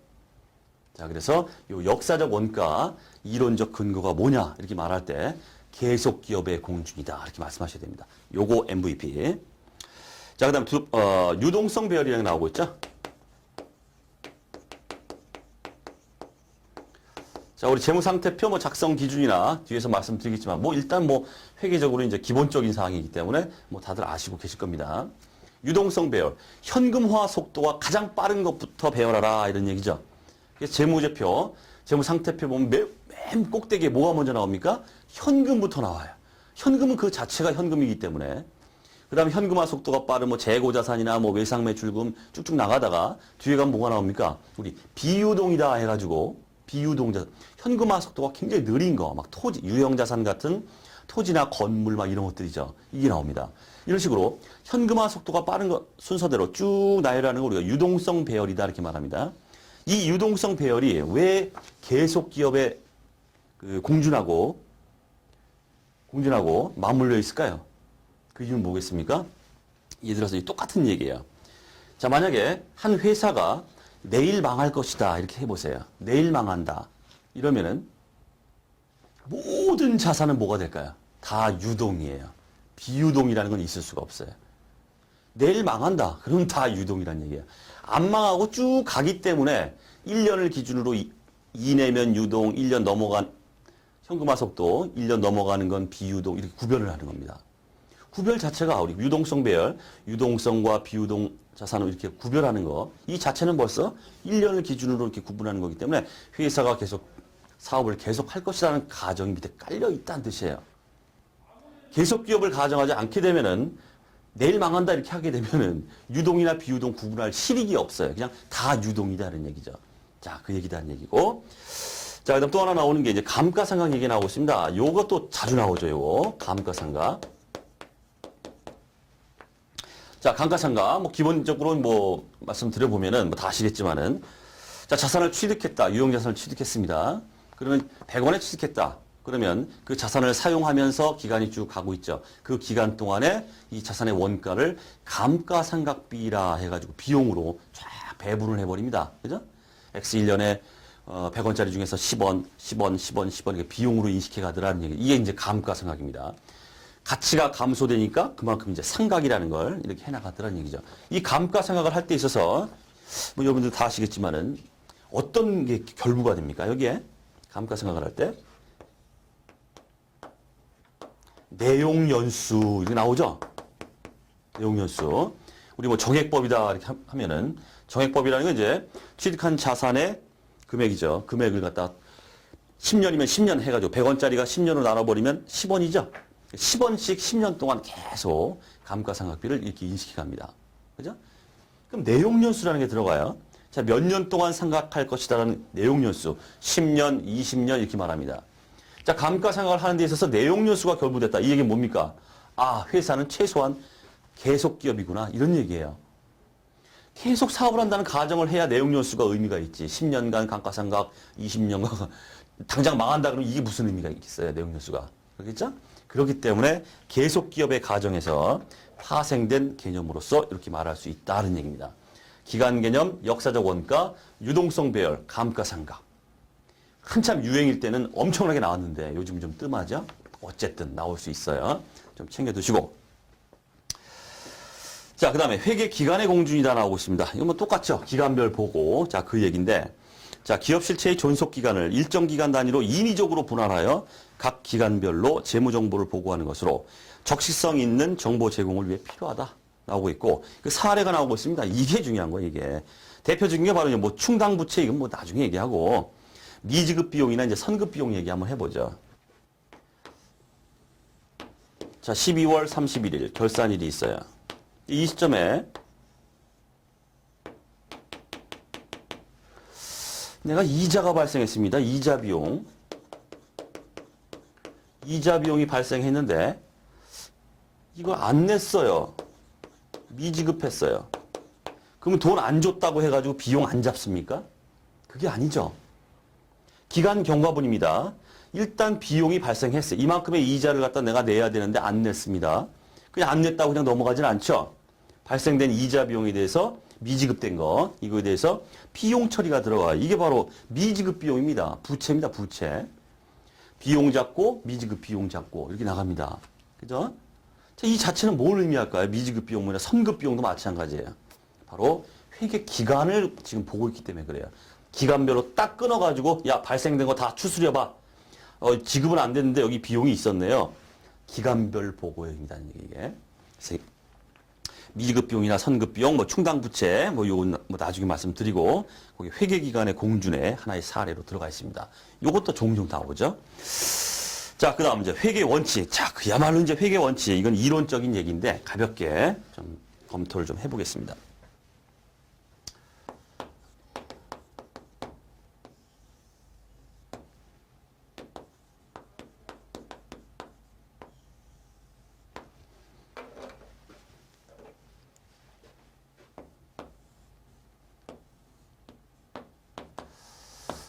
자, 그래서 요 역사적 원가, 이론적 근거가 뭐냐 이렇게 말할 때 계속 기업의 공준이다 이렇게 말씀하셔야 됩니다. 요거 MVP. 자, 그다음 유동성 배열이라는 게 나오고 있죠. 자, 우리 재무상태표 뭐 작성 기준이나 뒤에서 말씀드리겠지만 뭐 일단 뭐 회계적으로 이제 기본적인 사항이기 때문에 뭐 다들 아시고 계실 겁니다. 유동성 배열, 현금화 속도가 가장 빠른 것부터 배열하라 이런 얘기죠. 그래서 재무제표, 재무상태표 보면 맨 꼭대기에 뭐가 먼저 나옵니까? 현금부터 나와요. 현금은 그 자체가 현금이기 때문에. 그 다음에 현금화 속도가 빠른 뭐 재고자산이나 뭐 외상매출금 쭉쭉 나가다가 뒤에 가면 뭐가 나옵니까? 우리 비유동이다 해가지고 비유동자산, 현금화 속도가 굉장히 느린 거, 막 토지, 유형자산 같은 토지나 건물 막 이런 것들이죠. 이게 나옵니다. 이런 식으로 현금화 속도가 빠른 것 순서대로 쭉 나열하는 걸 우리가 유동성 배열이다 이렇게 말합니다. 이 유동성 배열이 왜 계속 기업에 공준하고 맞물려 있을까요? 그 이유는 뭐겠습니까? 예를 들어서 똑같은 얘기예요. 자, 만약에 한 회사가 내일 망할 것이다 이렇게 해보세요. 내일 망한다 이러면은 모든 자산은 뭐가 될까요? 다 유동이에요. 비유동이라는 건 있을 수가 없어요. 내일 망한다 그러면 다 유동이라는 얘기예요. 안 망하고 쭉 가기 때문에 1년을 기준으로 2내면 유동, 1년 넘어간 현금화 속도 1년 넘어가는 건 비유동 이렇게 구별을 하는 겁니다. 구별 자체가 우리 유동성 배열, 유동성과 비유동 자산을 이렇게 구별하는 거, 이 자체는 벌써 1년을 기준으로 이렇게 구분하는 거기 때문에 회사가 계속 사업을 계속 할 것이라는 가정이 밑에 깔려 있다는 뜻이에요. 계속 기업을 가정하지 않게 되면은 내일 망한다 이렇게 하게 되면은 유동이나 비유동 구분할 실익이 없어요. 그냥 다 유동이다는 얘기죠. 자, 그 얘기다는 얘기고. 자, 그다음 또 하나 나오는 게 이제 감가상각 얘기 나오고 있습니다. 요것도 자주 나오죠, 요거. 감가상각. 자, 감가상각. 뭐 기본적으로 뭐 말씀드려보면은 뭐 다 아시겠지만은 자, 자산을 취득했다. 유형자산을 취득했습니다. 그러면 100원에 취득했다. 그러면 그 자산을 사용하면서 기간이 쭉 가고 있죠. 그 기간 동안에 이 자산의 원가를 감가상각비라 해가지고 비용으로 쫙 배분을 해버립니다. 그죠? X 1년에 100원짜리 중에서 10원, 10원, 10원, 10원 이렇게 비용으로 인식해 가더라는 얘기. 이게 이제 감가상각입니다. 가치가 감소되니까 그만큼 이제 상각이라는 걸 이렇게 해나가더라는 얘기죠. 이 감가상각을 할 때 있어서 뭐 여러분들 다 아시겠지만은 어떤 게 결부가 됩니까? 여기에 감가상각을 할 때 내용연수 이렇게 나오죠. 내용연수. 우리 뭐 정액법이다 이렇게 하면은 정액법이라는 건 이제 취득한 자산의 금액이죠. 금액을 갖다 10년이면 10년 해가지고 100원짜리가 10년으로 나눠버리면 10원이죠. 10원씩 10년 동안 계속 감가상각비를 이렇게 인식해 갑니다. 그죠? 그럼 내용연수라는 게 들어가요. 자, 몇 년 동안 상각할 것이다라는 내용연수. 10년, 20년 이렇게 말합니다. 자, 감가상각을 하는 데 있어서 내용연수가 결부됐다. 이 얘기는 뭡니까? 아, 회사는 최소한 계속 기업이구나. 이런 얘기예요. 계속 사업을 한다는 가정을 해야 내용연수가 의미가 있지. 10년간 감가상각, 20년간 당장 망한다 그러면 이게 무슨 의미가 있겠어요, 내용연수가. 그렇겠죠? 그렇기 때문에 계속 기업의 가정에서 파생된 개념으로서 이렇게 말할 수 있다는 얘기입니다. 기간 개념, 역사적 원가, 유동성 배열, 감가상각. 한참 유행일 때는 엄청나게 나왔는데 요즘 좀 뜸하죠? 어쨌든 나올 수 있어요. 좀 챙겨두시고. 자, 그 다음에 회계 기간의 공준이다 나오고 있습니다. 이건 뭐 똑같죠? 기간별 보고. 자, 그 얘기인데. 자, 기업 실체의 존속 기간을 일정 기간 단위로 인위적으로 분할하여 각 기간별로 재무 정보를 보고하는 것으로 적시성 있는 정보 제공을 위해 필요하다 나오고 있고 그 사례가 나오고 있습니다. 이게 중요한 거예요, 이게. 대표적인 게 바로 뭐 충당 부채 이건 뭐 나중에 얘기하고 미지급 비용이나 이제 선급 비용 얘기 한번 해보죠. 자, 12월 31일 결산일이 있어요. 이 시점에 내가 이자가 발생했습니다. 이자 비용. 이자 비용이 발생했는데 이걸 안 냈어요. 미지급했어요. 그러면 돈 안 줬다고 해가지고 비용 안 잡습니까? 그게 아니죠. 기간 경과분입니다. 일단 비용이 발생했어요. 이만큼의 이자를 갖다 내가 내야 되는데 안 냈습니다. 그냥 안 냈다고 그냥 넘어가진 않죠. 발생된 이자 비용에 대해서 미지급된 거 이거에 대해서 비용 처리가 들어가요. 이게 바로 미지급 비용입니다. 부채입니다. 부채. 비용 잡고 미지급 비용 잡고 이렇게 나갑니다. 그죠? 자, 이 자체는 뭘 의미할까요? 미지급 비용이나 선급 비용도 마찬가지예요. 바로 회계 기간을 지금 보고 있기 때문에 그래요. 기간별로 딱 끊어가지고 야 발생된 거 다 추스려봐. 지급은 안 됐는데 여기 비용이 있었네요. 기간별 보고입니다. 이게. 그래서 미지급 비용이나 선급 비용, 뭐 충당 부채, 뭐 요건 뭐 나중에 말씀드리고 거기 회계 기간의 공준에 하나의 사례로 들어가 있습니다. 요것도 종종 나오죠. 자, 그다음 이제 회계 원칙. 자, 그야말로 이제 회계 원칙. 이건 이론적인 얘기인데 가볍게 좀 검토를 좀 해보겠습니다.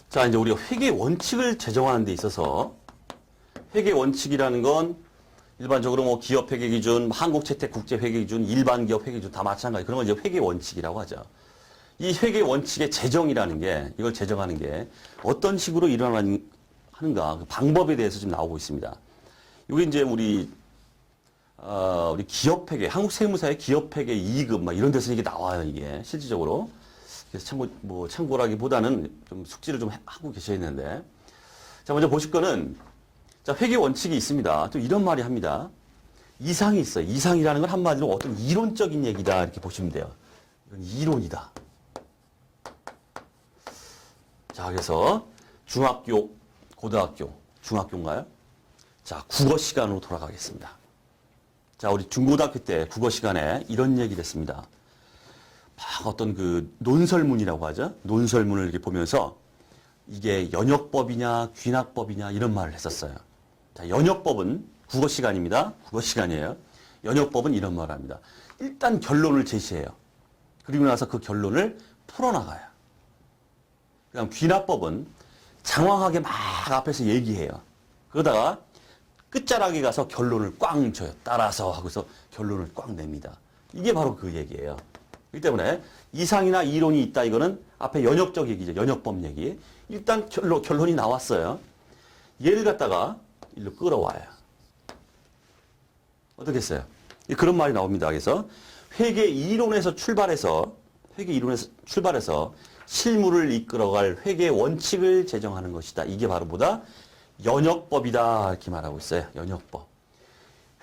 자, 이제 우리가 회계 원칙을 제정하는 데 있어서 회계 원칙이라는 건 일반적으로 뭐 기업 회계 기준, 한국채택 국제 회계 기준, 일반 기업 회계 기준 다 마찬가지. 그런 걸 이제 회계 원칙이라고 하죠. 이 회계 원칙의 제정이라는 게 이걸 제정하는 게 어떤 식으로 일어나는가 그 방법에 대해서 지금 나오고 있습니다. 이게 이제 우리 기업 회계, 한국 세무사의 기업 회계 2급 막 이런 데서 이게 나와요, 이게 실질적으로. 그래서 참고라기보다는 좀 숙지를 좀 하고 계셔야겠는데. 자, 먼저 보실 거는, 자, 회계 원칙이 있습니다. 또 이런 말이 합니다. 이상이 있어요. 이상이라는 건 한마디로 어떤 이론적인 얘기다. 이렇게 보시면 돼요. 이건 이론이다. 자, 그래서 중학교, 고등학교, 중학교인가요? 자, 국어 시간으로 돌아가겠습니다. 자, 우리 중고등학교 때 국어 시간에 이런 얘기를 했습니다. 막 어떤 그 논설문이라고 하죠. 논설문을 이렇게 보면서 이게 연역법이냐 귀납법이냐 이런 말을 했었어요. 자, 연역법은 국어 시간입니다. 국어 시간이에요. 연역법은 이런 말을 합니다. 일단 결론을 제시해요. 그리고 나서 그 결론을 풀어나가요. 그다음 귀납법은 장황하게 막 앞에서 얘기해요. 그러다가 끝자락에 가서 결론을 꽝 줘요. 따라서 하고서 결론을 꽝 냅니다. 이게 바로 그 얘기예요. 그렇기 때문에 이상이나 이론이 있다 이거는 앞에 연역적 얘기죠. 연역법 얘기. 일단 결론이 나왔어요. 얘를 갖다가 일로 끌어와요. 어떻게 했어요? 그런 말이 나옵니다. 그래서 회계 이론에서 출발해서 실무를 이끌어갈 회계 원칙을 제정하는 것이다. 이게 바로 뭐다? 연역법이다. 이렇게 말하고 있어요. 연역법.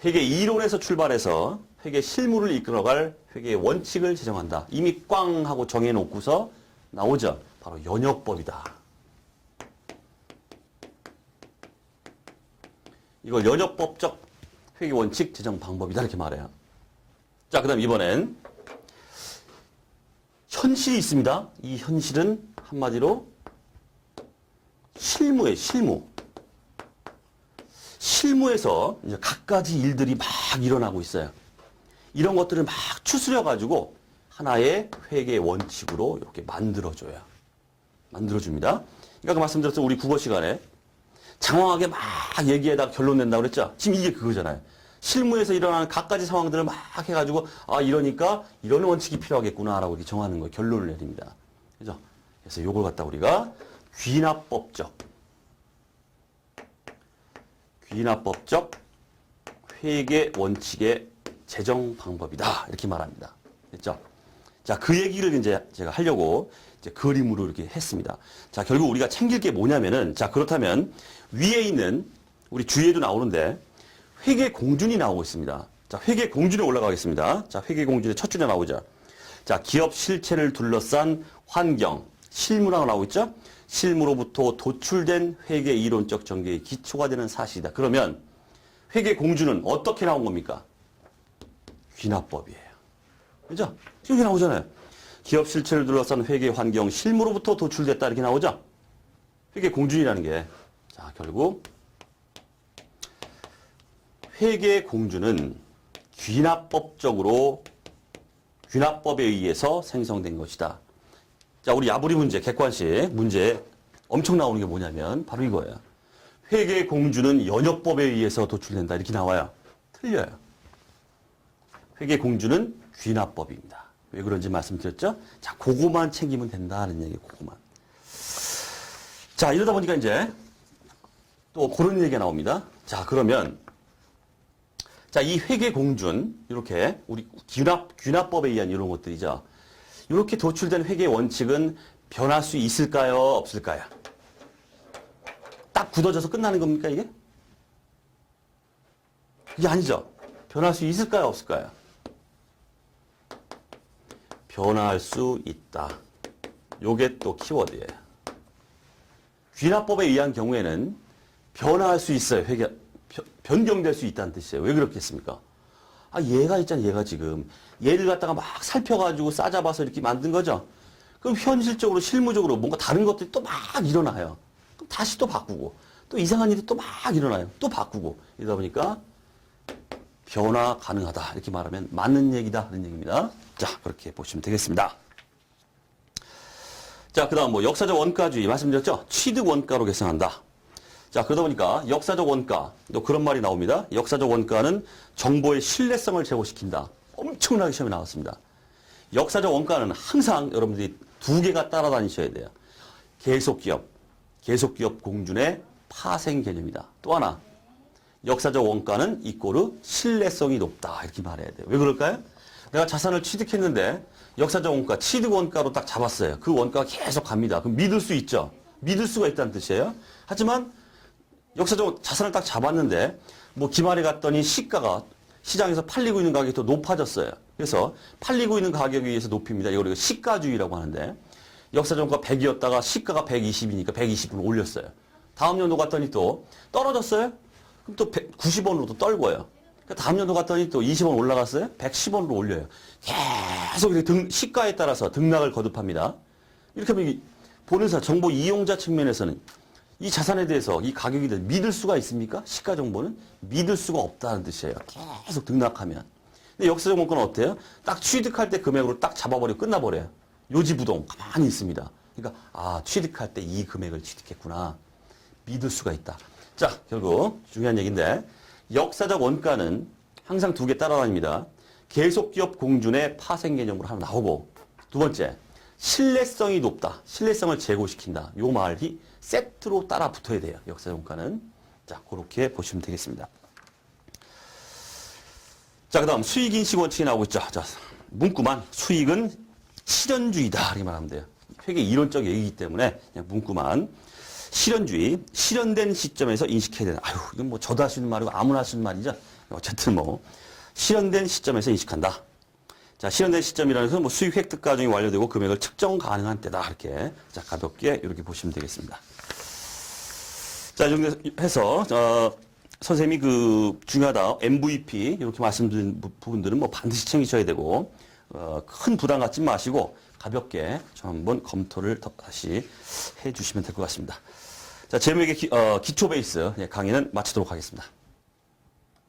회계 이론에서 출발해서 회계 실무를 이끌어갈 회계 원칙을 제정한다. 이미 꽝 하고 정해놓고서 나오죠. 바로 연역법이다. 이걸 연역법적 회계 원칙 제정 방법이다. 이렇게 말해요. 자, 그 다음 이번엔 현실이 있습니다. 이 현실은 한마디로 실무예요. 실무. 실무에서 이제 갖가지 일들이 막 일어나고 있어요. 이런 것들을 막 추스려가지고 하나의 회계 원칙으로 이렇게 만들어줘요. 만들어줍니다. 그러니까 말씀드렸죠. 우리 국어 시간에 장황하게 막 얘기하다가 결론 낸다고 그랬죠. 지금 이게 그거잖아요. 실무에서 일어나는 갖가지 상황들을 막 해가지고 아 이러니까 이런 원칙이 필요하겠구나라고 이렇게 정하는 거예요. 결론을 내립니다. 그죠? 그래서 이걸 갖다 우리가 귀납법적 회계 원칙의 제정 방법이다. 이렇게 말합니다. 됐죠? 자, 그 얘기를 이제 제가 하려고 이제 그림으로 이렇게 했습니다. 자, 결국 우리가 챙길 게 뭐냐면은, 자, 그렇다면 위에 있는 우리 주위에도 나오는데 회계 공준이 나오고 있습니다. 자, 회계 공준에 올라가겠습니다. 자, 회계 공준의 첫 줄에 나오죠. 자, 기업 실체를 둘러싼 환경, 실무라고 나오고 있죠? 실무로부터 도출된 회계 이론적 전개의 기초가 되는 사실이다. 그러면 회계 공준은 어떻게 나온 겁니까? 귀납법이에요. 그죠? 지금 이렇게 나오잖아요. 기업 실체를 둘러싼 회계 환경, 실무로부터 도출됐다. 이렇게 나오죠? 회계 공준이라는 게. 자, 결국 회계 공준은 귀납법에 의해서 생성된 것이다. 자, 우리 야부리 문제, 객관식 문제 엄청 나오는 게 뭐냐면 바로 이거예요. 회계 공준은 연역법에 의해서 도출된다. 이렇게 나와요. 틀려요. 회계 공준은 귀납법입니다. 왜 그런지 말씀드렸죠? 자, 그거만 챙기면 된다는 얘기, 그거만. 자, 이러다 보니까 이제 또 그런 얘기가 나옵니다. 자, 그러면 자, 이 회계공준, 이렇게 우리 귀납법에 의한 이런 것들이죠. 이렇게 도출된 회계 원칙은 변할 수 있을까요? 없을까요? 딱 굳어져서 끝나는 겁니까, 이게? 이게 아니죠. 변할 수 있을까요? 없을까요? 변할 수 있다. 요게 또 키워드예요. 귀납법에 의한 경우에는 변화할 수 있어요. 변경될 수 있다는 뜻이에요. 왜 그렇겠습니까? 아, 얘가 있잖아요. 얘가 지금. 얘를 갖다가 막 살펴가지고 싸잡아서 이렇게 만든 거죠. 그럼 현실적으로, 실무적으로 뭔가 다른 것들이 또 막 일어나요. 그럼 다시 또 바꾸고, 또 이상한 일이 또 막 일어나요. 또 바꾸고. 이러다 보니까 변화 가능하다. 이렇게 말하면 맞는 얘기다. 하는 얘기입니다. 자, 그렇게 보시면 되겠습니다. 자, 그 다음 뭐 역사적 원가주의 말씀드렸죠? 취득 원가로 계산한다. 자, 그러다 보니까 역사적 원가, 또 그런 말이 나옵니다. 역사적 원가는 정보의 신뢰성을 제고시킨다. 엄청나게 시험에 나왔습니다. 역사적 원가는 항상 여러분들이 두 개가 따라다니셔야 돼요. 계속기업 공준의 파생 개념이다. 또 하나, 역사적 원가는 이꼬르 신뢰성이 높다. 이렇게 말해야 돼요. 왜 그럴까요? 내가 자산을 취득했는데 역사적 원가, 취득 원가로 딱 잡았어요. 그 원가가 계속 갑니다. 그럼 믿을 수 있죠? 믿을 수가 있다는 뜻이에요. 하지만 역사적 자산을 딱 잡았는데 뭐 기말에 갔더니 시가가 시장에서 팔리고 있는 가격이 더 높아졌어요. 그래서 팔리고 있는 가격에 의해서 높입니다. 이걸 우리가 시가주의라고 하는데 역사적 원가 100이었다가 시가가 120이니까 120을 올렸어요. 다음 연도 갔더니 또 떨어졌어요? 그럼 또 90원으로 또 떨고요. 다음 연도 갔더니 또 20원 올라갔어요? 110원으로 올려요. 계속 이렇게 시가에 따라서 등락을 거듭합니다. 이렇게 하면 보는 사람, 정보 이용자 측면에서는 이 자산에 대해서 이 가격에 대해서 믿을 수가 있습니까? 시가 정보는 믿을 수가 없다는 뜻이에요. 계속 등락하면. 근데 역사적 원가는 어때요? 딱 취득할 때 금액으로 딱 잡아버리고 끝나버려요. 요지부동 가만히 있습니다. 그러니까 아, 취득할 때 이 금액을 취득했구나. 믿을 수가 있다. 자, 결국 중요한 얘기인데 역사적 원가는 항상 두 개 따라다닙니다. 계속기업 공준의 파생 개념으로 하나 나오고 두 번째, 신뢰성이 높다. 신뢰성을 제고시킨다. 요 말이 세트로 따라 붙어야 돼요. 역사적 원가는. 자, 그렇게 보시면 되겠습니다. 자, 그 다음 수익인식 원칙이 나오고 있죠. 자, 문구만 수익은 실현주의다. 이렇게 말하면 돼요. 되게 이론적 얘기이기 때문에 그냥 문구만. 실현주의, 실현된 시점에서 인식해야 되는. 아유, 이건 뭐 저도 할 수 있는 말이고 아무나 할 수 있는 말이죠. 어쨌든 뭐 실현된 시점에서 인식한다. 자, 실현된 시점이라는 것은 뭐 수익 획득 과정이 완료되고 금액을 측정 가능한 때다. 이렇게 자, 가볍게 이렇게 보시면 되겠습니다. 자, 이 정도 해서 선생님이 그 중요하다 MVP 이렇게 말씀드린 부분들은 뭐 반드시 챙기셔야 되고 큰 부담 갖지 마시고 가볍게 좀 한번 검토를 다시 해주시면 될 것 같습니다. 자, 제목의 기초 베이스 강의는 마치도록 하겠습니다.